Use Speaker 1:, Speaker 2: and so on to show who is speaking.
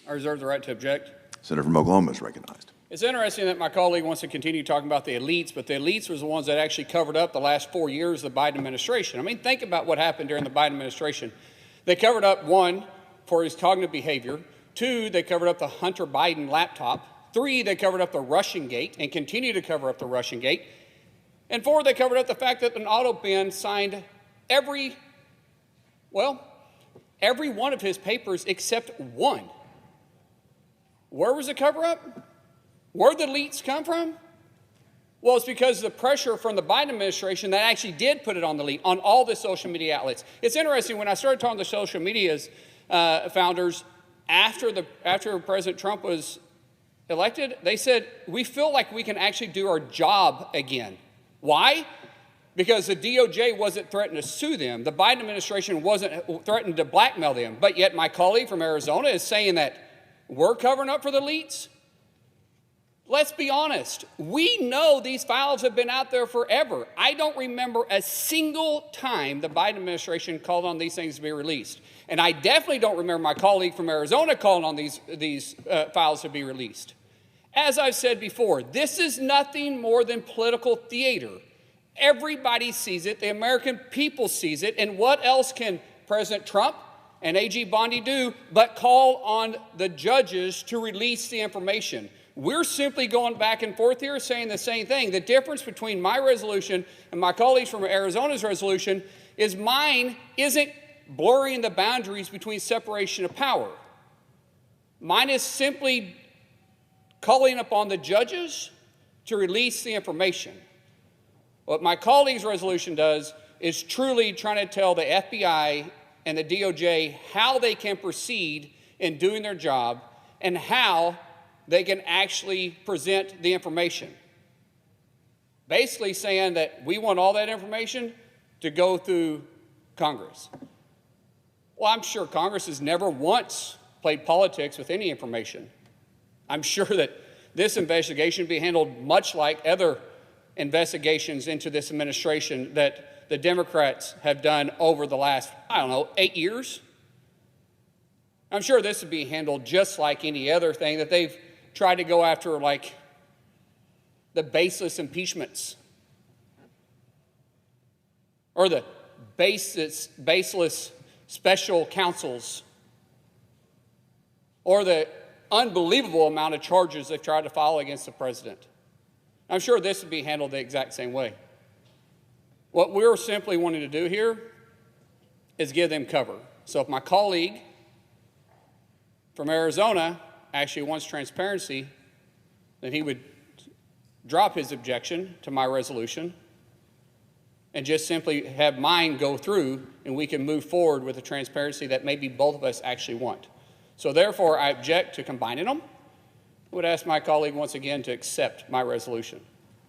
Speaker 1: I reserve the right to object.
Speaker 2: Senator from Oklahoma is recognized.
Speaker 1: It's interesting that my colleague wants to continue talking about the elites, but the elites was the ones that actually covered up the last 4 years of the Biden administration. I mean, think about what happened during the Biden administration. They covered up, 1, for his cognitive behavior. 2, they covered up the Hunter Biden laptop. 3, they covered up the Russian gate and continue to cover up the Russian gate. And 4, they covered up the fact that an auto bin signed every one of his papers except one. Where was the cover-up? Where did the elites come from? Well, it's because of the pressure from the Biden administration that actually did put it on the elite, on all the social media outlets. It's interesting, when I started talking to social media's founders after President Trump was elected, they said, we feel like we can actually do our job again. Why? Because the DOJ wasn't threatening to sue them. The Biden administration wasn't threatening to blackmail them. But yet my colleague from Arizona is saying that we're covering up for the elites. Let's be honest. We know these files have been out there forever. I don't remember a single time the Biden administration called on these things to be released. And I definitely don't remember my colleague from Arizona calling on these files to be released. As I've said before, this is nothing more than political theater. Everybody sees it. The American people sees it. And what else can President Trump and AG Bondi do but call on the judges to release the information? We're simply going back and forth here saying the same thing. The difference between my resolution and my colleagues from Arizona's resolution is mine isn't blurring the boundaries between separation of power. Mine is simply calling upon the judges to release the information. What my colleague's resolution does is truly trying to tell the FBI and the DOJ how they can proceed in doing their job and how they can actually present the information. Basically saying that we want all that information to go through Congress. Well, I'm sure Congress has never once played politics with any information. I'm sure that this investigation will be handled much like other investigations into this administration that the Democrats have done over the last, 8 years. I'm sure this would be handled just like any other thing that they've tried to go after, like the baseless impeachments or the baseless special counsels or the unbelievable amount of charges they've tried to file against the president. I'm sure this would be handled the exact same way. What we're simply wanting to do here is give them cover. So if my colleague from Arizona actually wants transparency, then he would drop his objection to my resolution and just simply have mine go through, and we can move forward with the transparency that maybe both of us actually want. So therefore, I object to combining them. I would ask my colleague once again to accept my resolution.